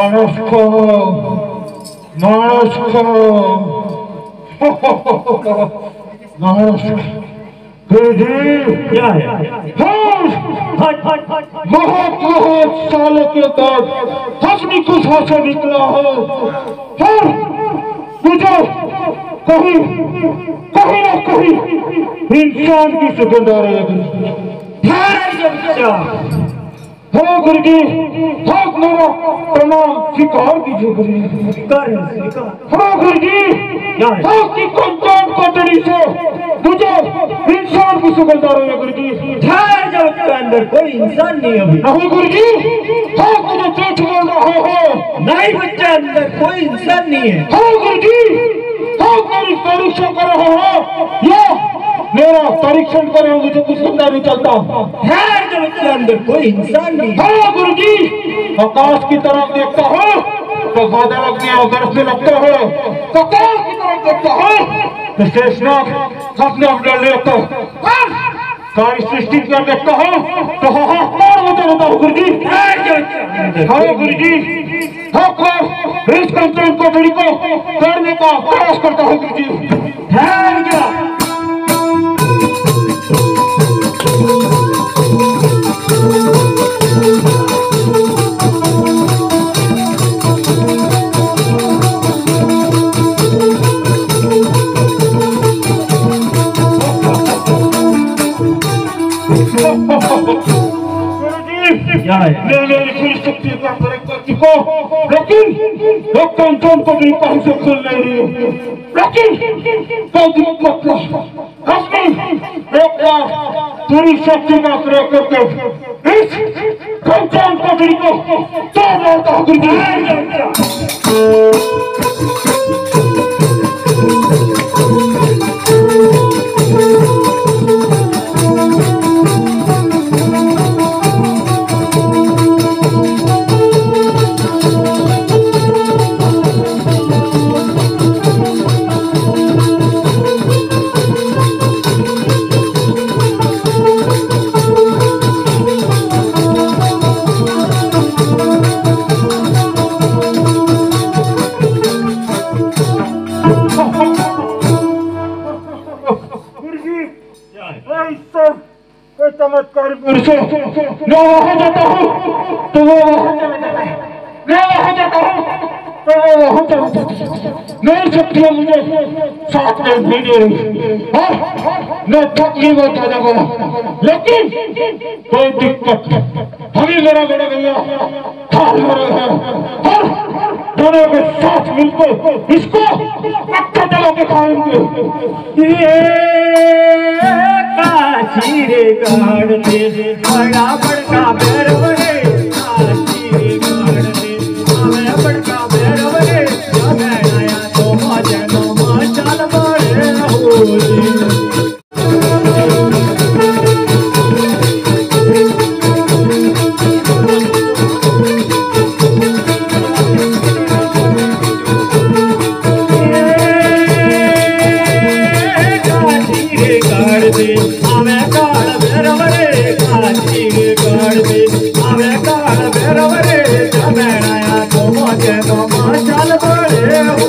Manosko, Manosko, Manosko. गुरुजी क्या है? बहुत बहुत सालों के बाद अपनी गुफा से निकला हो, मुझे कहीं कहीं ना कहीं इंसान की सुगंध आ रही है। हो गुरुजी, हो मेरा प्रणाम स्वीकार कीजिए गुरुजी। हो गुरुजी, हो की कंचन कोठरी से मुझे इंसान की सुगंध आ रही है गुरुजी। ठहर जाओ, उसके अंदर कोई इंसान नहीं अभी। नहीं गुरुजी, हो मुझे झूठ बोल रहे हो। नहीं बच्चा, अंदर कोई इंसान नहीं है। हो गुरुजी, हो मेरी परीक्षा कर रहे हो या मेरा परीक्षण करे, मुझे कुछ पता नहीं चलता। ठहर जाओ, उसके अंदर कोई इंसान नहीं है। हाँ गुरुजी, आकाश की तरफ देखता हूँ तो बादल अपने बरसने लगते हो, आकाश की तरफ देखता हूँ तो शेषनाग अपने अपने लेकर सारी सृष्टि कर देखता हूँ तो हाहाकार होता रहता हूँ गुरुजी। हाँ गुरुजी, हाँ इस कंचन कोठरी को करने का प्रयास करता हूँ गुरुजी। ठहर जा। शक्ति का प्रयोग कर चुका, लेकिन एक कंचन को भी कहीं से खुल नहीं रही है। लेकिन एक बार पूरी शक्ति का प्रयोग करके इस कंचन कोठरी को तोड़ डालता हूँ चमत्कारी पुरुषों, मैं वहां जाता हूँ तो वो वहां चला जाता है, मैं वहां जाता हूँ तो वो वहां चला जाता है। मेरी शक्तियां मुझे साथ में नहीं दे रही और मैं थकी बहुत ज्यादा गया, लेकिन कोई दिक्कत, अभी मेरा बड़ा भैया ठाल हो रहे हैं और दोनों के साथ मिलकर इसको अच्छा चला के खाएंगे। काशी रे गाड़ दे बड़ा बड़का भैरव रे, काशी रे गाड़ दे हमें बड़का भैरव रे, हमें आया तो मजनो मचाल बड़े होली। चल बड़े